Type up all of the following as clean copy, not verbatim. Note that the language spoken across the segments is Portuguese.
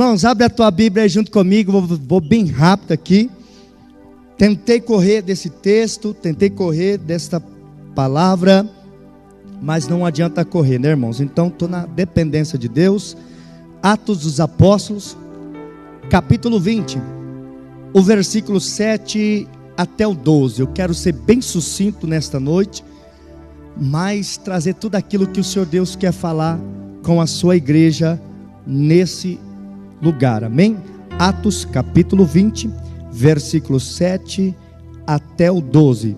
Irmãos, abre a tua Bíblia aí junto comigo, vou bem rápido aqui. Tentei correr desse texto, tentei correr desta palavra, mas não adianta correr, né, irmãos? Então estou na dependência de Deus. Atos dos Apóstolos, capítulo 20, o versículo 7 até o 12. Eu quero ser bem sucinto nesta noite, mas trazer tudo aquilo que o Senhor Deus quer falar com a sua igreja nesse lugar, amém? Atos capítulo 20, versículo 7 até o 12.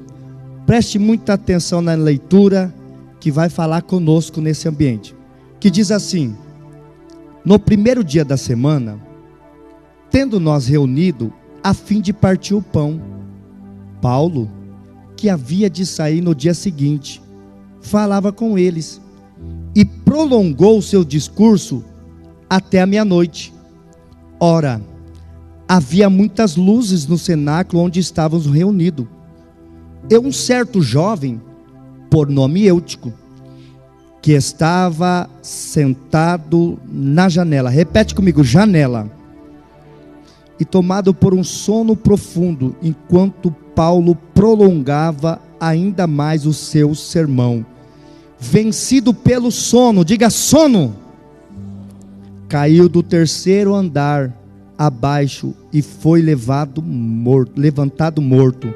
Preste muita atenção na leitura que vai falar conosco nesse ambiente, que diz assim: no primeiro dia da semana, tendo nós reunido a fim de partir o pão, Paulo, que havia de sair no dia seguinte, falava com eles e prolongou o seu discurso até a meia-noite. Ora, havia muitas luzes no cenáculo onde estávamos reunidos. E um certo jovem, por nome Eutico, que estava sentado na janela. Repete comigo, janela. E tomado por um sono profundo, enquanto Paulo prolongava ainda mais o seu sermão, vencido pelo sono, diga sono, caiu do terceiro andar abaixo e foi levantado morto.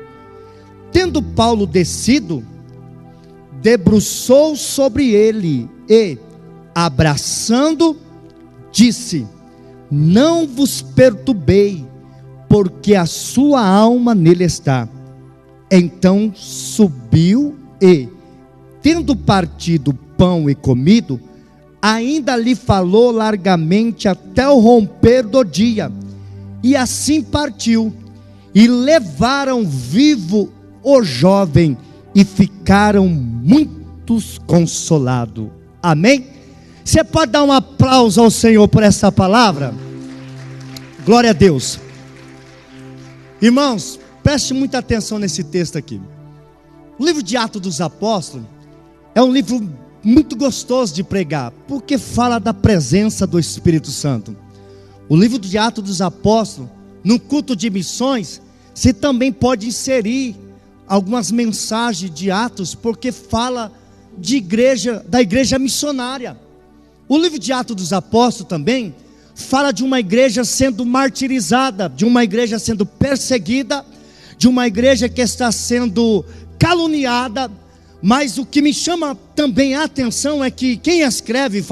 Tendo Paulo descido, debruçou sobre ele e, abraçando, disse: não vos perturbei, porque a sua alma nele está. Então subiu e, tendo partido pão e comido, ainda lhe falou largamente até o romper do dia. E assim partiu, e levaram vivo o jovem, e ficaram muitos consolados. Amém? Você pode dar um aplauso ao Senhor por essa palavra? Glória a Deus. Irmãos, preste muita atenção nesse texto aqui. O livro de Atos dos Apóstolos é um livro muito gostoso de pregar, porque fala da presença do Espírito Santo. O livro de Atos dos Apóstolos, no culto de missões, você também pode inserir algumas mensagens de Atos, porque fala de igreja, da igreja missionária. O livro de Atos dos Apóstolos também fala de uma igreja sendo martirizada, de uma igreja sendo perseguida, de uma igreja que está sendo caluniada. Mas o que me chama também a atenção é que quem escreve,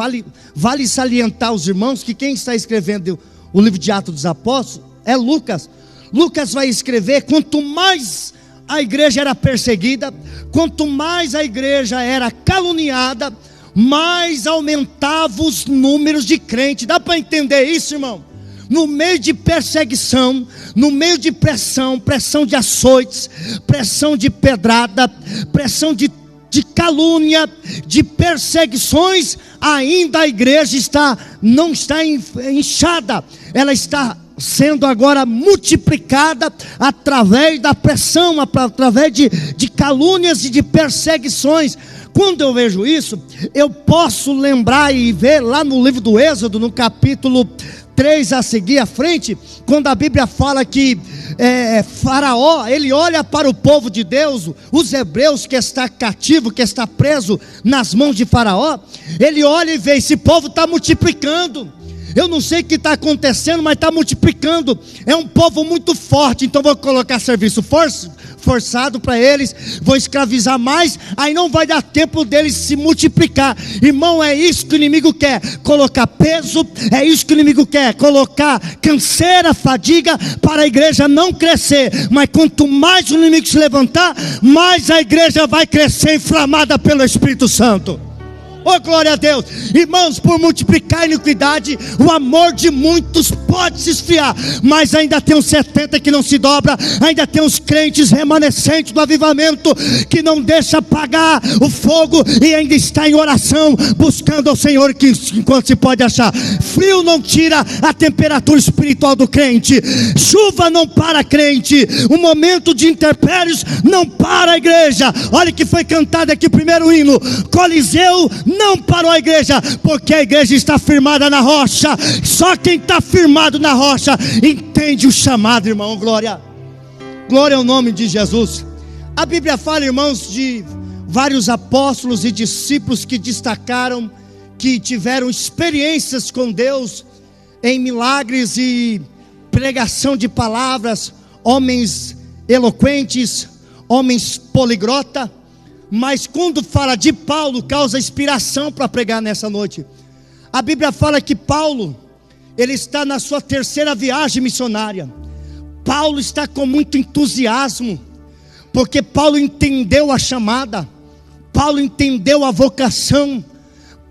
vale salientar os irmãos, que quem está escrevendo o livro de Atos dos Apóstolos é Lucas. Lucas vai escrever, quanto mais a igreja era perseguida, quanto mais a igreja era caluniada, mais aumentava os números de crentes. Dá para entender isso, irmão? No meio de perseguição, no meio de pressão de açoites, pressão de pedrada, pressão de calúnia, de perseguições, ainda a igreja não está inchada, ela está sendo agora multiplicada através da pressão, através de calúnias e de perseguições. Quando eu vejo isso, eu posso lembrar e ver lá no livro do Êxodo, no capítulo 3 a seguir à frente, quando a Bíblia fala que Faraó, ele olha para o povo de Deus, os hebreus que está cativo, que está preso nas mãos de Faraó, ele olha e vê, esse povo está multiplicando. Eu não sei o que está acontecendo, mas está multiplicando. É um povo muito forte, então vou colocar serviço forçado para eles, vou escravizar mais, aí não vai dar tempo deles se multiplicar. Irmão, é isso que o inimigo quer, colocar peso, é isso que o inimigo quer, colocar canseira, fadiga, para a igreja não crescer. Mas quanto mais o inimigo se levantar, mais a igreja vai crescer, inflamada pelo Espírito Santo. Oh, glória a Deus. Irmãos, por multiplicar a iniquidade, o amor de muitos pode se esfriar, mas ainda tem uns 70 que não se dobra, ainda tem uns crentes remanescentes do avivamento, que não deixa apagar o fogo, e ainda está em oração, buscando ao Senhor, que enquanto se pode achar. Frio não tira a temperatura espiritual do crente, chuva não para crente, um momento de intempéries não para a igreja. Olha que foi cantado aqui o primeiro hino: Coliseu Não parou a igreja, porque a igreja está firmada na rocha. Só quem está firmado na rocha entende o chamado, irmão. Glória. Glória ao nome de Jesus. A Bíblia fala, irmãos, de vários apóstolos e discípulos que destacaram, que tiveram experiências com Deus em milagres e pregação de palavras, homens eloquentes, homens poliglota. Mas quando fala de Paulo, causa inspiração para pregar nessa noite. A Bíblia fala que Paulo, ele está na sua terceira viagem missionária. Paulo está com muito entusiasmo, porque Paulo entendeu a chamada, Paulo entendeu a vocação,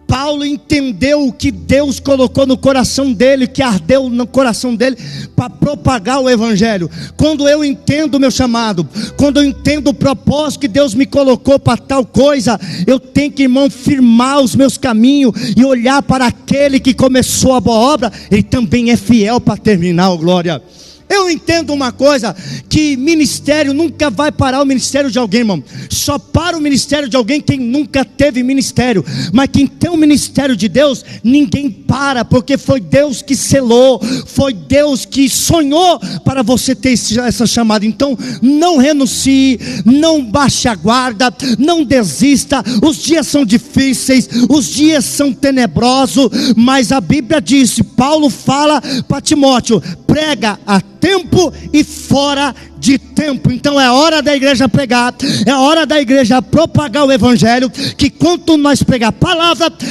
Paulo entendeu o que Deus colocou no coração dele, que ardeu no coração dele, para propagar o evangelho. Quando eu entendo o meu chamado, quando eu entendo o propósito que Deus me colocou para tal coisa, eu tenho que, irmão, firmar os meus caminhos e olhar para aquele que começou a boa obra. Ele também é fiel para terminar, oh glória. Eu entendo uma coisa, que ministério nunca vai parar o ministério de alguém, irmão. Só para o ministério de alguém quem nunca teve ministério. Mas quem tem o ministério de Deus, ninguém para, porque foi Deus que selou, foi Deus que sonhou para você ter essa chamada. Então não renuncie, não baixe a guarda, não desista. Os dias são difíceis, os dias são tenebrosos, mas a Bíblia diz, Paulo fala para Timóteo, prega a tempo e fora de tempo. Então é hora da igreja pregar, é hora da igreja propagar o evangelho, que quanto nós pregar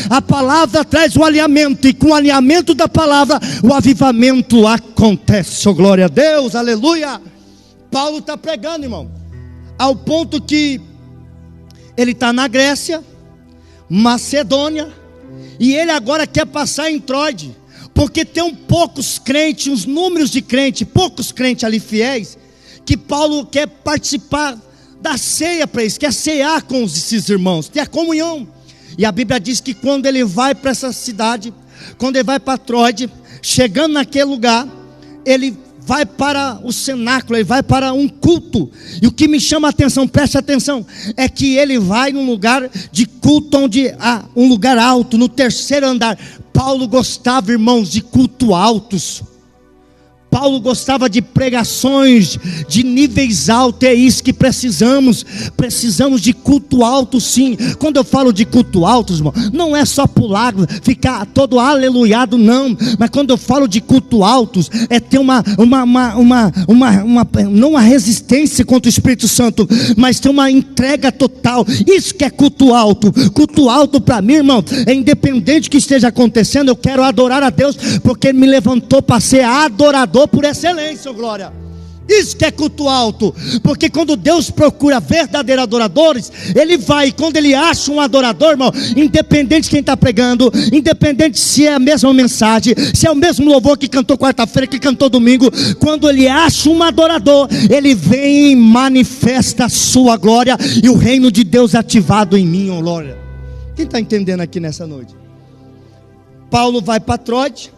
a palavra traz o alinhamento, e com o alinhamento da palavra, o avivamento acontece. Oh, glória a Deus, aleluia. Paulo está pregando, irmão, ao ponto que ele está na Grécia, Macedônia, e ele agora quer passar em Troade, porque tem poucos crentes, uns números de crentes, poucos crentes ali fiéis, que Paulo quer participar da ceia para eles, quer cear com esses irmãos, ter a comunhão. E a Bíblia diz que quando ele vai para essa cidade, quando ele vai para Troade, chegando naquele lugar, ele vai para o cenáculo, ele vai para um culto. E o que me chama a atenção, preste atenção, é que ele vai num lugar de culto, onde há um lugar alto, no terceiro andar. Paulo gostava, irmãos, de culto altos. Paulo gostava de pregações de níveis altos. É isso que precisamos de culto alto, sim. Quando eu falo de culto alto, irmão, não é só pular, ficar todo aleluiado, não. Mas quando eu falo de culto altos, é ter não uma resistência contra o Espírito Santo, mas ter uma entrega total. Isso que é culto alto. Culto alto para mim, irmão, é independente do que esteja acontecendo, eu quero adorar a Deus, porque Ele me levantou para ser adorador por excelência, oh glória. Isso que é culto alto, porque quando Deus procura verdadeiros adoradores, Ele vai, e quando Ele acha um adorador, irmão, independente de quem está pregando, independente se é a mesma mensagem, se é o mesmo louvor que cantou quarta-feira, que cantou domingo, quando Ele acha um adorador, Ele vem e manifesta a sua glória, e o reino de Deus ativado em mim, oh glória. Quem está entendendo aqui nessa noite? Paulo vai para Troade,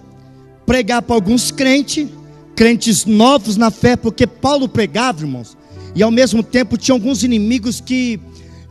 pregar para alguns crentes novos na fé, porque Paulo pregava, irmãos, e ao mesmo tempo tinha alguns inimigos que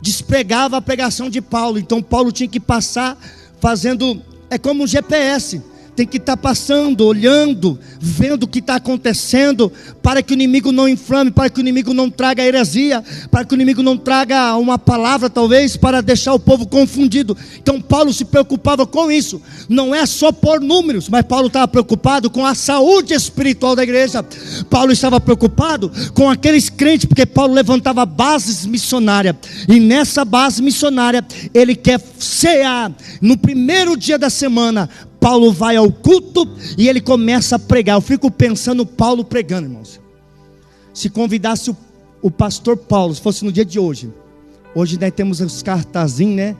despregavam a pregação de Paulo. Então Paulo tinha que passar fazendo, é como um GPS, tem que estar passando, olhando, vendo o que está acontecendo, para que o inimigo não inflame, para que o inimigo não traga heresia, para que o inimigo não traga uma palavra talvez, para deixar o povo confundido. Então Paulo se preocupava com isso, não é só por números, mas Paulo estava preocupado com a saúde espiritual da igreja. Paulo estava preocupado com aqueles crentes, porque Paulo levantava bases missionárias, e nessa base missionária, ele quer cear, no primeiro dia da semana. Paulo vai ao culto e ele começa a pregar. Eu fico pensando Paulo pregando, irmãos. Se convidasse o pastor Paulo, se fosse no dia de hoje. Hoje nós temos os cartazinhos, né?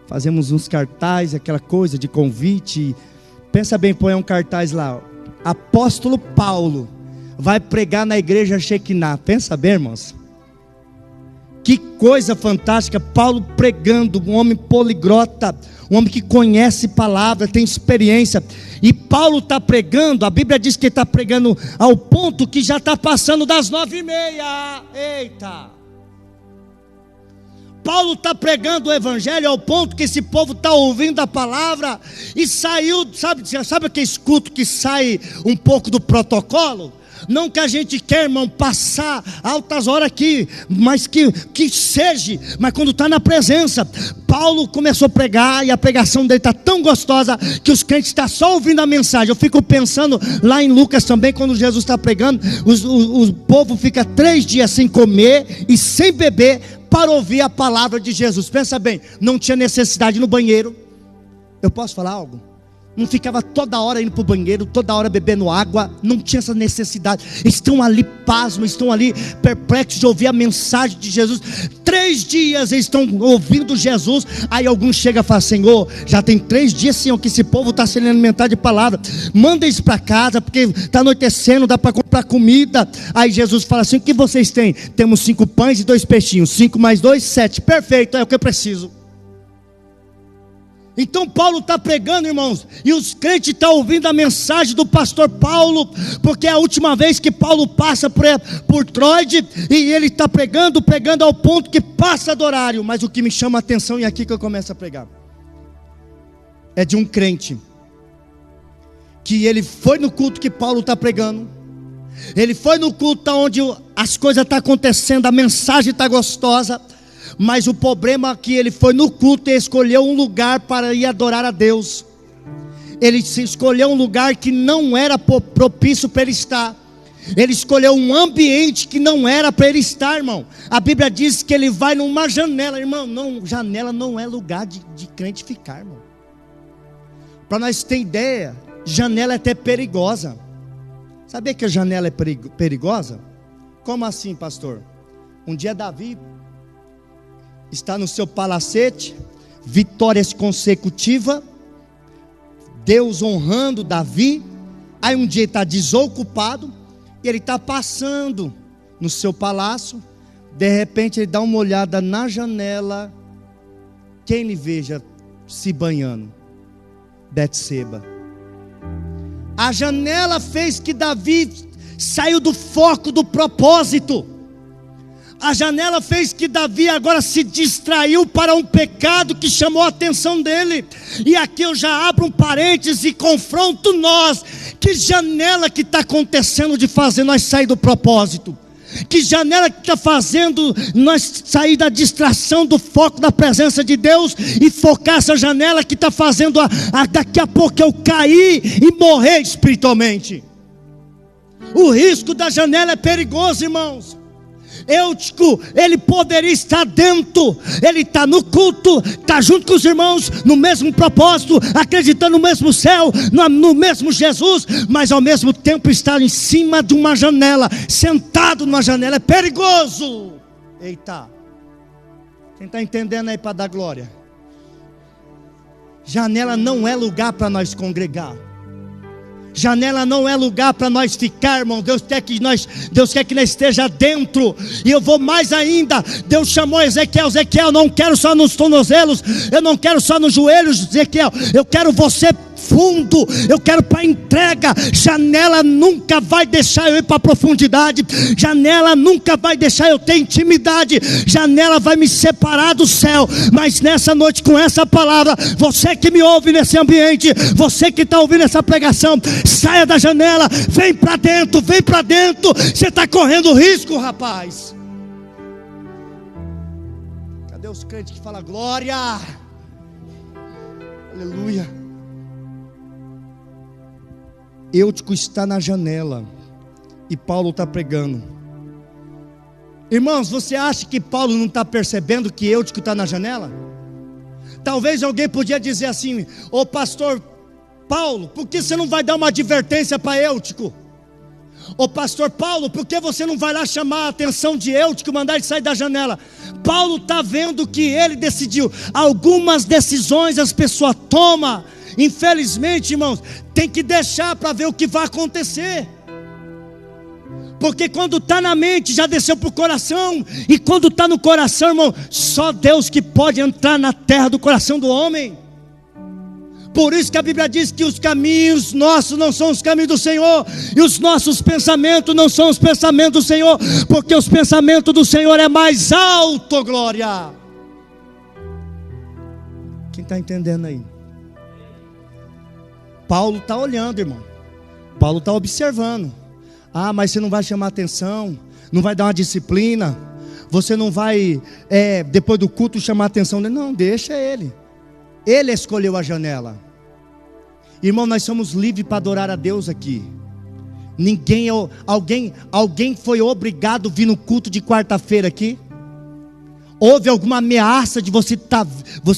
Fazemos uns cartazes, aquela coisa de convite. Pensa bem, põe um cartaz lá. Apóstolo Paulo vai pregar na igreja Shekinah. Pensa bem, irmãos. Que coisa fantástica, Paulo pregando, um homem poliglota, um homem que conhece palavra, tem experiência. E Paulo está pregando, a Bíblia diz que ele está pregando ao ponto que já está passando das 9h30. Eita! Paulo está pregando o evangelho ao ponto que esse povo está ouvindo a palavra e saiu, sabe aquele culto que sai um pouco do protocolo? Não que a gente quer, irmão, passar altas horas aqui, mas que seja, mas quando está na presença. Paulo começou a pregar e a pregação dele está tão gostosa que os crentes estão só ouvindo a mensagem. Eu fico pensando lá em Lucas também, quando Jesus está pregando, o povo fica 3 dias sem comer e sem beber para ouvir a palavra de Jesus. Pensa bem, não tinha necessidade no banheiro. Eu posso falar algo? Não ficava toda hora indo para o banheiro, toda hora bebendo água, não tinha essa necessidade. Estão ali pasmos, estão ali perplexos de ouvir a mensagem de Jesus. 3 dias eles estão ouvindo Jesus. Aí alguns chegam e falam: Senhor, já tem 3 dias, Senhor, que esse povo está se alimentando de palavra. Manda eles para casa, porque está anoitecendo, dá para comprar comida. Aí Jesus fala assim: o que vocês têm? Temos 5 pães e 2 peixinhos. 5 mais 2, 7. Perfeito, é o que eu preciso. Então Paulo está pregando, irmãos, e os crentes estão ouvindo a mensagem do pastor Paulo, porque é a última vez que Paulo passa por Troade, e ele está pregando ao ponto que passa do horário. Mas o que me chama a atenção, e é aqui que eu começo a pregar, é de um crente, que ele foi no culto que Paulo está pregando, ele foi no culto onde as coisas estão acontecendo, a mensagem está gostosa, mas o problema é que ele foi no culto e escolheu um lugar para ir adorar a Deus. Ele escolheu um lugar que não era propício para ele estar. Ele escolheu um ambiente que não era para ele estar, irmão. A Bíblia diz que ele vai numa janela, irmão. Não, janela não é lugar de crente ficar, irmão. Para nós ter ideia, janela é até perigosa. Sabia que a janela é perigosa? Como assim, pastor? Um dia Davi está no seu palacete, vitórias consecutivas, Deus honrando Davi. Aí um dia ele está desocupado, e ele está passando no seu palácio. De repente ele dá uma olhada na janela, quem lhe veja se banhando? Betseba. A janela fez que Davi saiu do foco do propósito. A janela fez que Davi agora se distraiu para um pecado que chamou a atenção dele. E aqui eu já abro um parênteses e confronto nós. Que janela que está acontecendo de fazer nós sair do propósito? Que janela que está fazendo nós sair da distração do foco da presença de Deus e focar essa janela que está fazendo daqui a pouco eu cair e morrer espiritualmente? O risco da janela é perigoso, irmãos. Eutico, ele poderia estar dentro, ele está no culto, está junto com os irmãos, no mesmo propósito, acreditando no mesmo céu, no mesmo Jesus, mas ao mesmo tempo estar em cima de uma janela, sentado numa janela, é perigoso. Eita, quem está entendendo aí para dar glória? Janela não é lugar para nós congregar. Janela não é lugar para nós ficar, irmão. Deus quer que nós esteja dentro. E eu vou mais ainda. Deus chamou Ezequiel: Ezequiel, não quero só nos tornozelos, eu não quero só nos joelhos, Ezequiel, eu quero você fundo, eu quero para entrega. Janela nunca vai deixar eu ir para a profundidade. Janela nunca vai deixar eu ter intimidade. Janela vai me separar do céu. Mas nessa noite, com essa palavra, você que me ouve nesse ambiente, você que está ouvindo essa pregação, saia da janela, vem para dentro, vem para dentro. Você está correndo risco, rapaz. Cadê os crentes que falam glória? Aleluia. Eutico está na janela e Paulo está pregando. Irmãos, você acha que Paulo não está percebendo que Eutico está na janela? Talvez alguém podia dizer assim: ô pastor Paulo, por que você não vai dar uma advertência para Eutico? Ô pastor Paulo, por que você não vai lá chamar a atenção de Eutico, mandar ele sair da janela? Paulo está vendo que ele decidiu. Algumas decisões as pessoas tomam, infelizmente, irmãos, tem que deixar para ver o que vai acontecer. Porque quando está na mente, já desceu para o coração. E quando está no coração, irmão, só Deus que pode entrar na terra do coração do homem. Por isso que a Bíblia diz que os caminhos nossos não são os caminhos do Senhor, e os nossos pensamentos não são os pensamentos do Senhor, porque os pensamentos do Senhor é mais alto, glória. Quem está entendendo aí? Paulo está olhando, irmão. Paulo está observando. Ah, mas você não vai chamar atenção, não vai dar uma disciplina, você não vai, depois do culto, chamar atenção dele. Não, deixa ele. Ele escolheu a janela. Irmão, nós somos livres para adorar a Deus aqui. Alguém foi obrigado a vir no culto de quarta-feira aqui? Houve alguma ameaça de você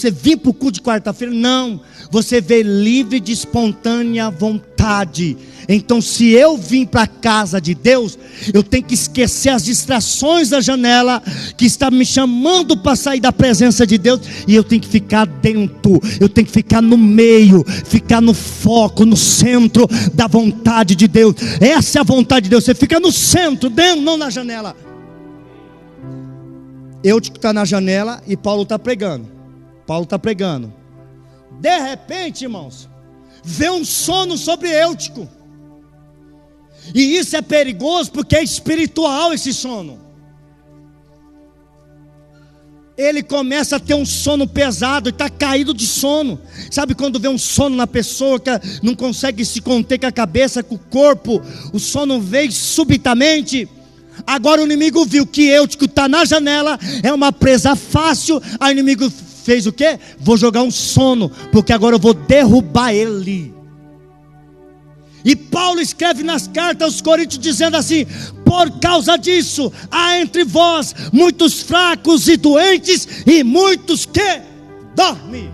vir para o culto de quarta-feira? Não, você veio livre de espontânea vontade. Então, se eu vim para a casa de Deus, eu tenho que esquecer as distrações da janela que está me chamando para sair da presença de Deus, e eu tenho que ficar dentro, eu tenho que ficar no meio, ficar no foco, no centro da vontade de Deus. Essa é a vontade de Deus, você fica no centro, dentro, não na janela. Eutico está na janela e Paulo está pregando. De repente, irmãos, vê um sono sobre Eutico. E isso é perigoso porque é espiritual esse sono. Ele começa a ter um sono pesado e está caído de sono. Sabe quando vê um sono na pessoa que não consegue se conter com a cabeça, com o corpo, o sono veio subitamente. Agora o inimigo viu que Eutico está na janela, é uma presa fácil. Aí o inimigo fez o quê? Vou jogar um sono, porque agora eu vou derrubar ele. E Paulo escreve nas cartas aos Coríntios dizendo assim: por causa disso há entre vós muitos fracos e doentes, e muitos que dormem.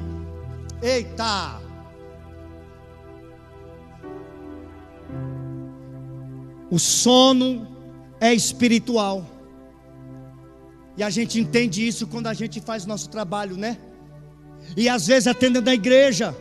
Eita! O sono é espiritual. E a gente entende isso quando a gente faz nosso trabalho, né? E às vezes atendendo a igreja.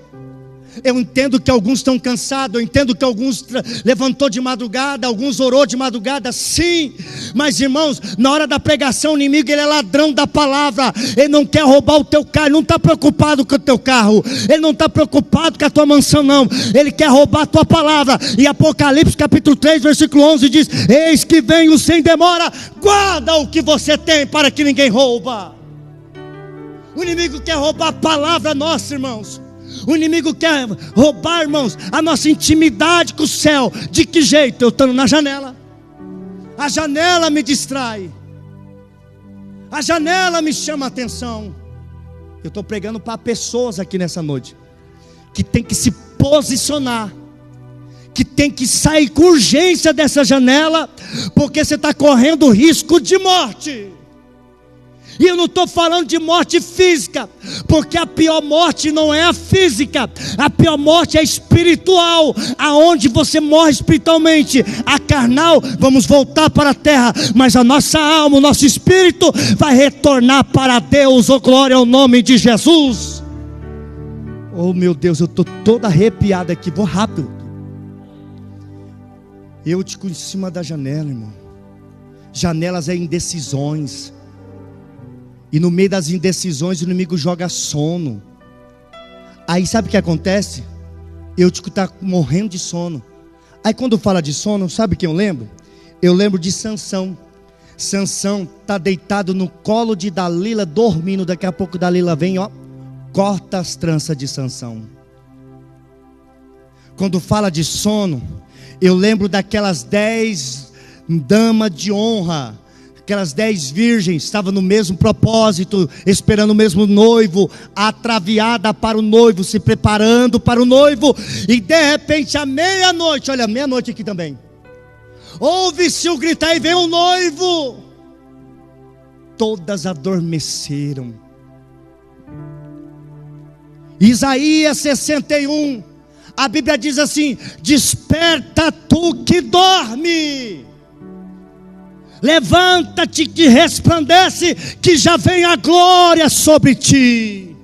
Eu entendo que alguns estão cansados, eu entendo que alguns levantou de madrugada, alguns orou de madrugada, sim. Mas irmãos, na hora da pregação o inimigo, ele é ladrão da palavra. Ele não quer roubar o teu carro, ele não está preocupado com o teu carro, ele não está preocupado com a tua mansão, não. Ele quer roubar a tua palavra. E Apocalipse capítulo 3 versículo 11 diz: eis que venho sem demora, guarda o que você tem para que ninguém rouba. O inimigo quer roubar a palavra nossa, irmãos. O inimigo quer roubar, irmãos, a nossa intimidade com o céu. De que jeito? Eu estando na janela. A janela me distrai. A janela me chama a atenção. Eu estou pregando para pessoas aqui nessa noite que tem que se posicionar, que tem que sair com urgência dessa janela, porque você está correndo risco de morte. E eu não estou falando de morte física, porque a pior morte não é a física, a pior morte é espiritual, aonde você morre espiritualmente. A carnal, vamos voltar para a terra, mas a nossa alma, o nosso espírito vai retornar para Deus. Oh, glória ao nome de Jesus. Oh meu Deus, eu estou todo arrepiado aqui, vou rápido. Eutico em cima da janela, irmão. Janelas é indecisões. E no meio das indecisões o inimigo joga sono. Aí sabe o que acontece? Eutico está morrendo de sono. Aí quando fala de sono, sabe quem eu lembro? Eu lembro de Sansão. Sansão está deitado no colo de Dalila, dormindo. Daqui a pouco Dalila vem, ó, corta as tranças de Sansão. Quando fala de sono, eu lembro daquelas 10 damas de honra. Aquelas 10 virgens estavam no mesmo propósito, esperando o mesmo noivo, atraviada para o noivo, se preparando para o noivo. E de repente à meia-noite, olha, meia-noite aqui também, ouve-se o gritar e vem o noivo. Todas adormeceram. Isaías 61, a Bíblia diz assim: desperta tu que dorme, levanta-te que resplandece, que já vem a glória sobre ti.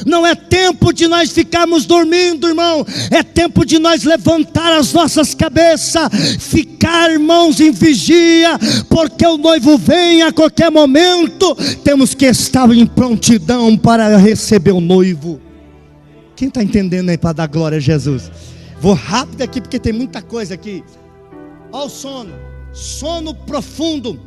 Não é tempo de nós ficarmos dormindo, irmão. É tempo de nós levantar as nossas cabeças, ficar, irmãos, em vigia, porque o noivo vem a qualquer momento. Temos que estar em prontidão para receber o noivo. Quem está entendendo aí para dar glória a Jesus? Vou rápido aqui porque tem muita coisa aqui. Olha o sono. Sono profundo.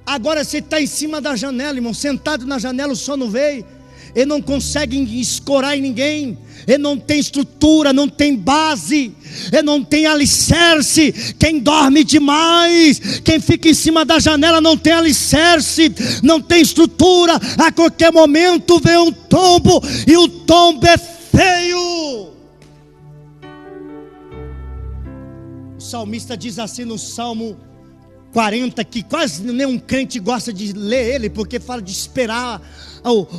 Agora você está em cima da janela, irmão, sentado na janela, o sono veio. ele não consegue escorar em ninguém, ele não tem estrutura, não tem base, ele não tem alicerce. Quem dorme demais, quem fica em cima da janela não tem alicerce, não tem estrutura. A qualquer momento vem um tombo, e o tombo é feio. O salmista diz assim no Salmo 40, que quase nenhum crente gosta de ler ele, porque fala de esperar.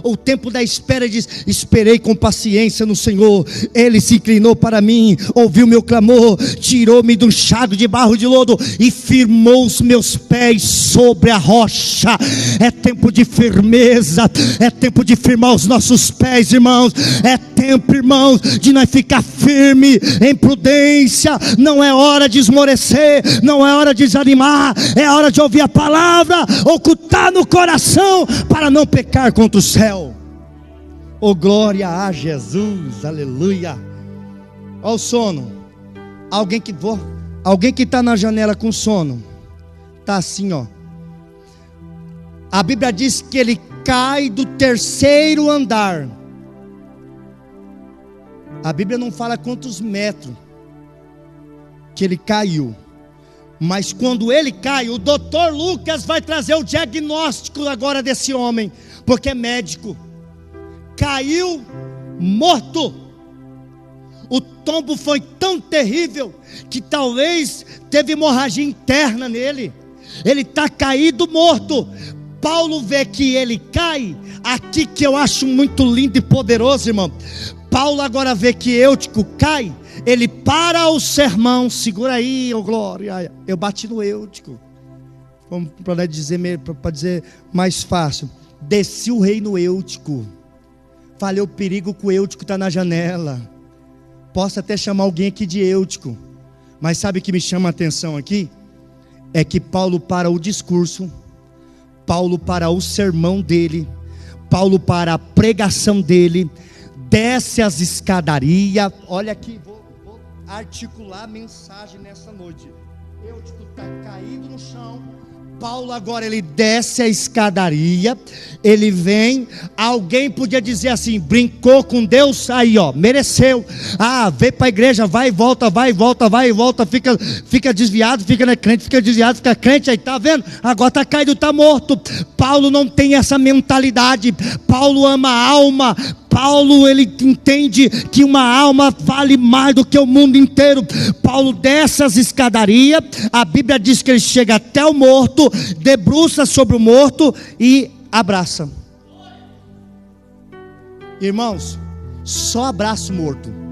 O tempo da espera, diz: esperei com paciência no Senhor, Ele se inclinou para mim, ouviu meu clamor, tirou-me de um chago de barro de lodo e firmou os meus pés sobre a rocha. É tempo de firmeza, é tempo de firmar os nossos pés, irmãos. É tempo, irmãos, de nós ficar firme em prudência. Não é hora de esmorecer, não é hora de desanimar, é hora de ouvir a palavra, ocultar no coração para não pecar contra o céu. Oh, glória a Jesus, aleluia. Olha o sono. Alguém que está na janela com sono, está assim, ó. A Bíblia diz que ele cai do terceiro andar. A Bíblia não fala quantos metros que ele caiu, mas quando ele cai, o doutor Lucas vai trazer o diagnóstico agora desse homem, porque é médico. Caiu morto. O tombo foi tão terrível que talvez teve hemorragia interna nele. Ele está caído morto. Paulo vê que ele cai. Aqui que eu acho muito lindo e poderoso, irmão. Paulo agora vê que Eutico cai. Ele para o sermão. Segura aí, ô glória. Eu bati no Eutico, para dizer mais fácil. Desci o rei no Eutico. Falei o perigo que o Eutico está na janela. Posso até chamar alguém aqui de Eutico, mas sabe o que me chama a atenção aqui? É que Paulo para o discurso, Paulo para o sermão dele, Paulo para a pregação dele, desce as escadarias. Olha aqui, vou articular a mensagem nessa noite. Eutico está caído no chão. Paulo agora ele desce a escadaria, ele vem. Alguém podia dizer assim: brincou com Deus, aí ó, mereceu. Veio para a igreja, vai e volta, fica desviado, fica crente, fica desviado, fica crente, aí tá vendo? Agora tá caído, tá morto. Paulo não tem essa mentalidade. Paulo ama a alma. Paulo ele entende que uma alma vale mais do que o mundo inteiro. Paulo desce as escadarias. A Bíblia diz que ele chega até o morto, debruça sobre o morto e abraça. Irmãos, só abraça o morto.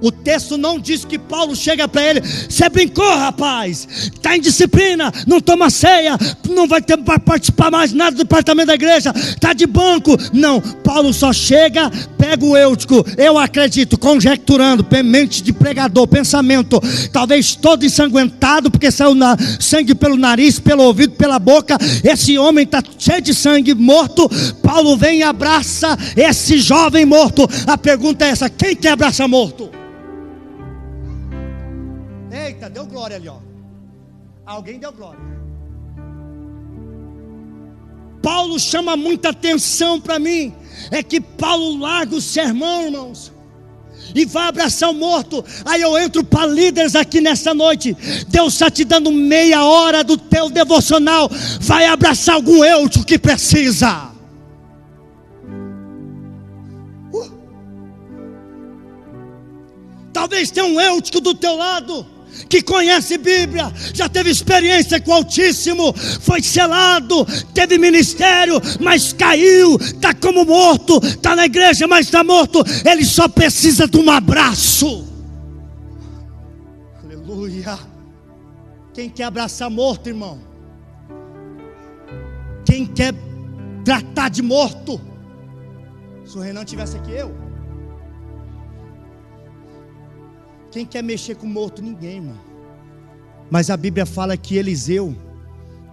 O texto não diz que Paulo chega para ele: você brincou, rapaz, está em disciplina, não toma ceia, não vai participar mais nada do departamento da igreja, está de banco. Não, Paulo só chega, pega o Eutico. Eu acredito, conjecturando, mente de pregador, pensamento, talvez todo ensanguentado, porque saiu sangue pelo nariz, pelo ouvido, pela boca. Esse homem está cheio de sangue, morto. Paulo vem e abraça esse jovem morto. A pergunta é essa: quem quer abraçar morto? Eita, deu glória ali, ó. Alguém deu glória. Paulo chama muita atenção para mim. É que Paulo larga o sermão, irmãos, e vai abraçar o morto. Aí eu entro para líderes aqui nessa noite. Deus está te dando meia hora do teu devocional. Vai abraçar algum Eutico que precisa. Talvez tenha um Eutico do teu lado que conhece Bíblia, já teve experiência com o Altíssimo, foi selado, teve ministério, mas caiu, está como morto, está na igreja, mas está morto. Ele só precisa de um abraço. Aleluia. Quem quer abraçar morto, irmão? Quem quer tratar de morto? Se o Renan tivesse aqui, eu. Quem quer mexer com morto? Ninguém, irmão. Mas a Bíblia fala que Eliseu,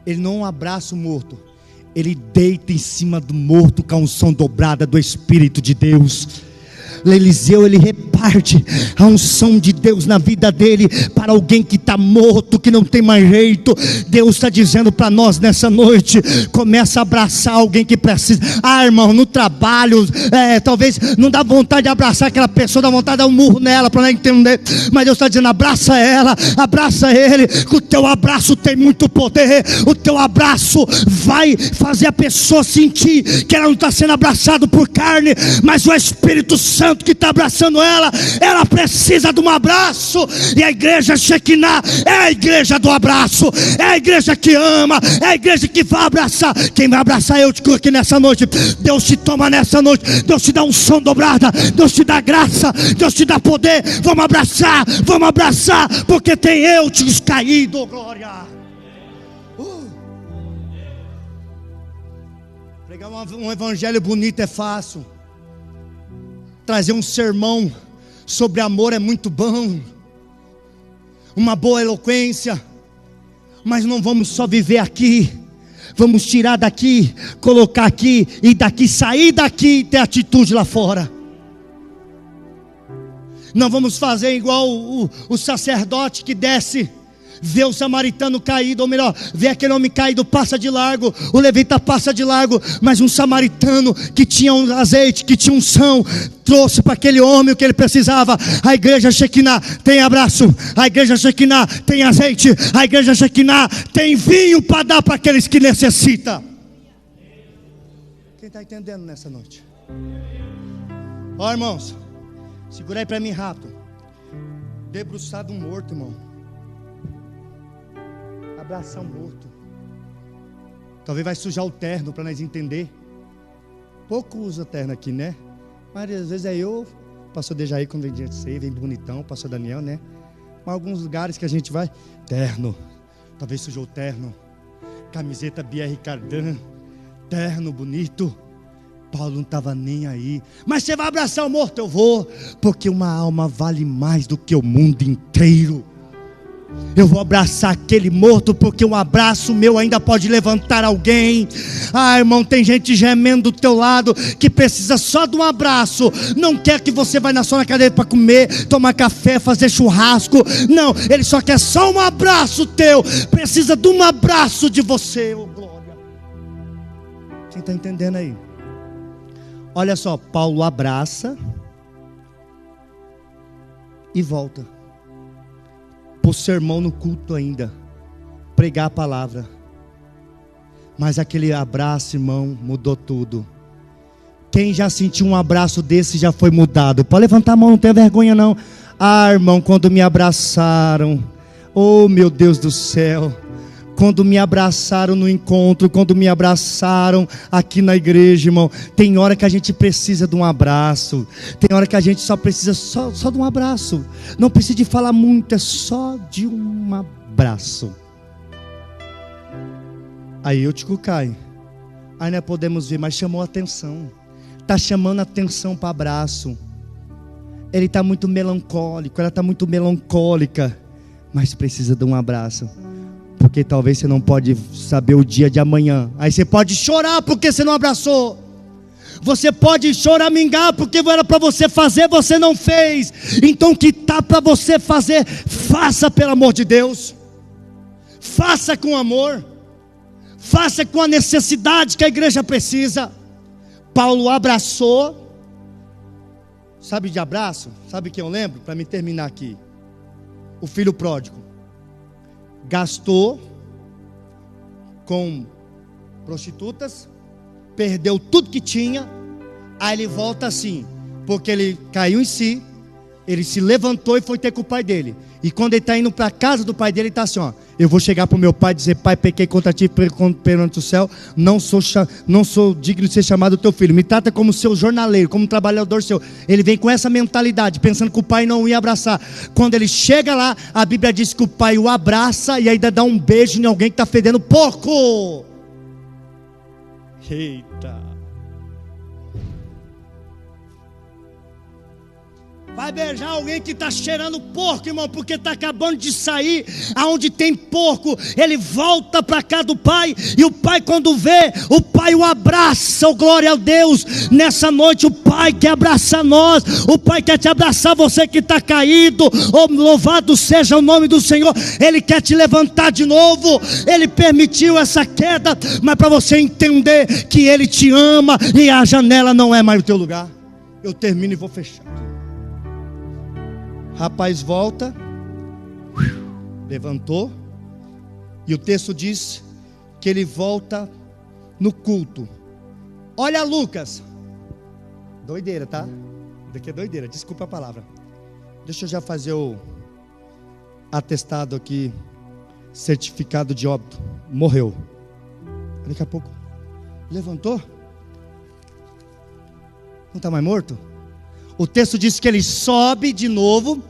ele não abraça o morto, ele deita em cima do morto com a unção dobrada do Espírito de Deus. Eliseu, ele repara parte a unção de Deus na vida dele, para alguém que está morto, que não tem mais jeito. Deus está dizendo para nós nessa noite: começa a abraçar alguém que precisa. Irmão, no trabalho, talvez não dá vontade de abraçar aquela pessoa, dá vontade de dar um murro nela para não entender, mas Deus está dizendo: abraça ela, abraça ele, que o teu abraço tem muito poder. O teu abraço vai fazer a pessoa sentir que ela não está sendo abraçada por carne, mas o Espírito Santo que está abraçando ela. Ela precisa de um abraço, e a igreja Shekinah é a igreja do abraço, é a igreja que ama, é a igreja que vai abraçar. Quem vai abraçar eu te aqui nessa noite. Deus te toma nessa noite, Deus te dá um som dobrada, Deus te dá graça, Deus te dá poder. Vamos abraçar, porque tem eu te caído, glória. Pregar um evangelho bonito é fácil, trazer um sermão sobre amor é muito bom, uma boa eloquência, mas não vamos só viver aqui. Vamos tirar daqui, colocar aqui, e daqui, sair daqui e ter atitude lá fora. Não vamos fazer igual o sacerdote que desce, vê o samaritano caído, ou melhor, vê aquele homem caído, passa de largo, o levita passa de largo, mas um samaritano que tinha um azeite, que tinha unção, trouxe para aquele homem o que ele precisava. A igreja Shekinah tem abraço, a igreja Shekinah tem azeite, a igreja Shekinah tem vinho para dar para aqueles que necessitam. Quem está entendendo nessa noite? Ó, irmãos, segura aí para mim rápido. Debruçado um morto, irmão. Abraçar um morto. Talvez vai sujar o terno para nós entender. Pouco usa terno aqui, né? Mas às vezes é eu, pastor Dejaí, quando vem dia de ceia, vem bonitão, pastor Daniel, né? Mas alguns lugares que a gente vai, terno. Talvez sujou o terno. Camiseta BR Cardan, terno bonito. Paulo não estava nem aí. Mas você vai abraçar o morto? Eu vou, porque uma alma vale mais do que o mundo inteiro. Eu vou abraçar aquele morto, porque um abraço meu ainda pode levantar alguém. Irmão, tem gente gemendo do teu lado, que precisa só de um abraço. Não quer que você vá só na cadeira para comer, tomar café, fazer churrasco. Não, ele só quer só um abraço teu. Precisa de um abraço de você, oh glória. Quem está entendendo aí? Olha só, Paulo abraça e volta por sermão no culto ainda, pregar a palavra. Mas aquele abraço, irmão, mudou tudo. Quem já sentiu um abraço desse já foi mudado? Pode levantar a mão, não tenha vergonha não. Irmão, quando me abraçaram, oh meu Deus do céu, quando me abraçaram no encontro, quando me abraçaram aqui na igreja, irmão. Tem hora que a gente precisa de um abraço, tem hora que a gente só precisa só de um abraço. Não precisa de falar muito, é só de um abraço. Aí eu te cucai. Aí nós podemos ver, mas chamou a atenção. Está chamando a atenção para abraço. Ele está muito melancólico, ela está muito melancólica, mas precisa de um abraço. Porque talvez você não pode saber o dia de amanhã. Aí você pode chorar porque você não abraçou. Você pode choramingar porque era para você fazer, você não fez. Então o que está para você fazer, faça pelo amor de Deus. Faça com amor. Faça com a necessidade que a igreja precisa. Paulo abraçou. Sabe de abraço? Sabe que eu lembro? Para me terminar aqui. O filho pródigo gastou com prostitutas, perdeu tudo que tinha. Aí ele volta assim, porque ele caiu em si, ele se levantou e foi ter com o pai dele. E quando ele está indo para a casa do pai dele, ele está assim, ó: eu vou chegar para o meu pai e dizer: pai, pequei contra ti perante o céu, não sou digno de ser chamado teu filho, me trata como seu jornaleiro, como um trabalhador seu. Ele vem com essa mentalidade, pensando que o pai não ia abraçar. Quando ele chega lá, a Bíblia diz que o pai o abraça e ainda dá um beijo em alguém que está fedendo porco. Eita! Vai beijar alguém que está cheirando porco, irmão, porque está acabando de sair. Aonde tem porco, ele volta para cá do pai. E o pai, quando vê, o pai o abraça. Oh, glória a Deus. Nessa noite o pai quer abraçar nós. O pai quer te abraçar, você que está caído. Oh, louvado seja o nome do Senhor. Ele quer te levantar de novo. Ele permitiu essa queda, mas para você entender que ele te ama e a janela não é mais o teu lugar. Eu termino e vou fechar. Rapaz volta, levantou, e o texto diz que ele volta no culto. Olha Lucas, doideira, tá? Daqui é doideira, desculpa a palavra. Deixa eu já fazer o atestado aqui, certificado de óbito. Morreu. Daqui a pouco levantou. Não está mais morto? O texto diz que ele sobe de novo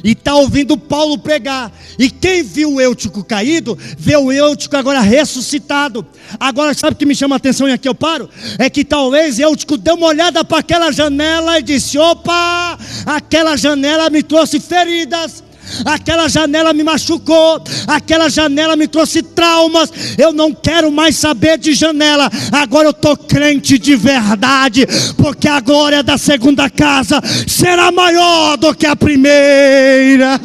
e está ouvindo Paulo pregar. E quem viu o Eutico caído, vê o Eutico agora ressuscitado. Agora sabe o que me chama a atenção e aqui eu paro? É que talvez Eutico deu uma olhada para aquela janela e disse: opa, aquela janela me trouxe feridas. Aquela janela me machucou, aquela janela me trouxe traumas. Eu não quero mais saber de janela. Agora eu estou crente de verdade, porque a glória da segunda casa será maior do que a primeira.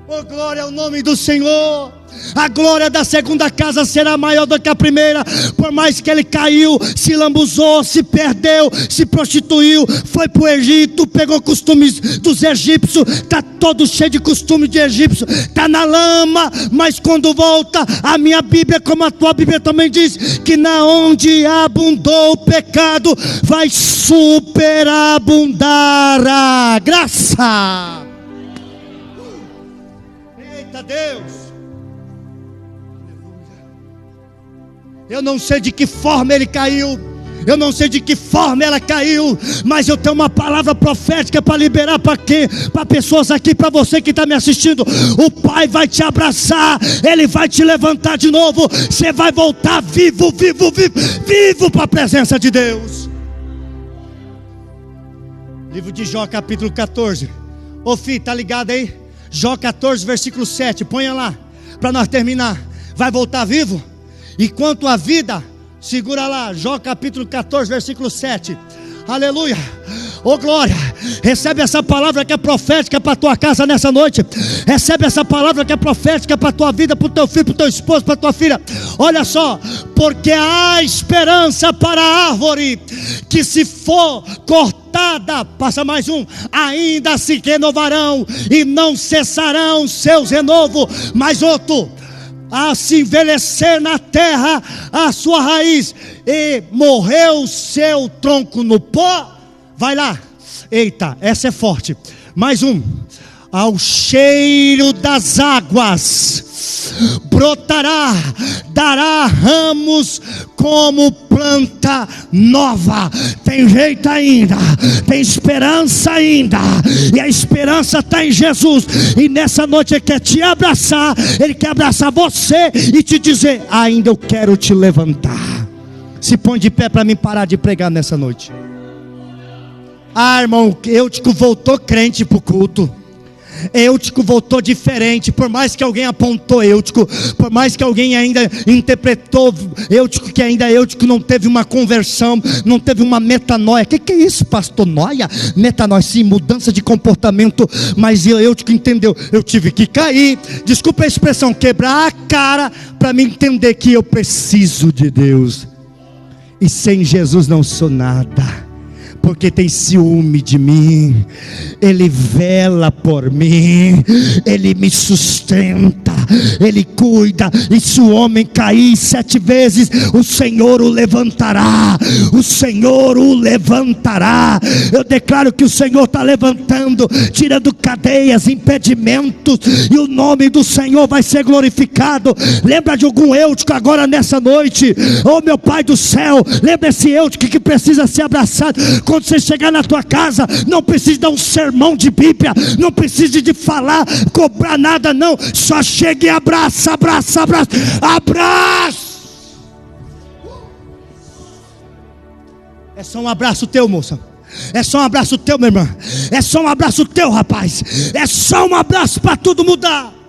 Oh, glória ao nome do Senhor. A glória da segunda casa será maior do que a primeira. Por mais que ele caiu, se lambuzou, se perdeu, se prostituiu, foi para o Egito, pegou costumes dos egípcios, está todo cheio de costume de egípcio, está na lama. Mas quando volta, a minha Bíblia, como a tua Bíblia também diz, que na onde abundou o pecado, vai superabundar a graça. Eita Deus. Eu não sei de que forma ele caiu, eu não sei de que forma ela caiu, mas eu tenho uma palavra profética para liberar para quê? Para pessoas aqui, para você que está me assistindo. O Pai vai te abraçar, Ele vai te levantar de novo. Você vai voltar vivo para a presença de Deus. Livro de Jó, capítulo 14. Ô filho, tá ligado aí? Jó 14, versículo 7, ponha lá, para nós terminar. Vai voltar vivo? E quanto à vida, segura lá, Jó capítulo 14, versículo 7. Aleluia, oh glória. Recebe essa palavra que é profética para a tua casa nessa noite. Recebe essa palavra que é profética para a tua vida, para o teu filho, para o teu esposo, para a tua filha. Olha só, porque há esperança para a árvore que se for cortada, passa mais um, ainda se renovarão e não cessarão seus renovos. Mais outro, a se envelhecer na terra a sua raiz, e morreu seu tronco no pó. Vai lá, eita, essa é forte. Mais um, ao cheiro das águas brotará, dará ramos como planta nova. Tem jeito ainda, tem esperança ainda, e a esperança está em Jesus. E nessa noite Ele quer te abraçar, Ele quer abraçar você e te dizer: ainda eu quero te levantar. Se põe de pé para mim parar de pregar nessa noite. Ah, irmão, Eutico voltou crente para o culto. Eutico voltou diferente. Por mais que alguém apontou Eutico, por mais que alguém ainda interpretou Eutico, que ainda Eutico não teve uma conversão, não teve uma metanoia. Que é isso, pastor? Noia? Metanoia, sim, mudança de comportamento. Mas Eutico entendeu: eu tive que cair, desculpa a expressão, quebrar a cara, para me entender que eu preciso de Deus, e sem Jesus não sou nada. Porque tem ciúme de mim, Ele vela por mim, Ele me sustenta, Ele cuida. E se o homem cair 7 vezes, o Senhor o levantará, o Senhor o levantará. Eu declaro que o Senhor está levantando, tirando cadeias, impedimentos, e o nome do Senhor vai ser glorificado. Lembra de algum Eutico agora nessa noite? Oh meu Pai do céu, lembra esse Eutico que precisa ser abraçado. Quando você chegar na tua casa, não precisa dar um sermão de Bíblia, não precisa de falar, cobrar nada, não. Só chega e abraça, abraça, abraça, abraça. É só um abraço teu, moça. É só um abraço teu, minha irmã. É só um abraço teu, rapaz. É só um abraço para tudo mudar.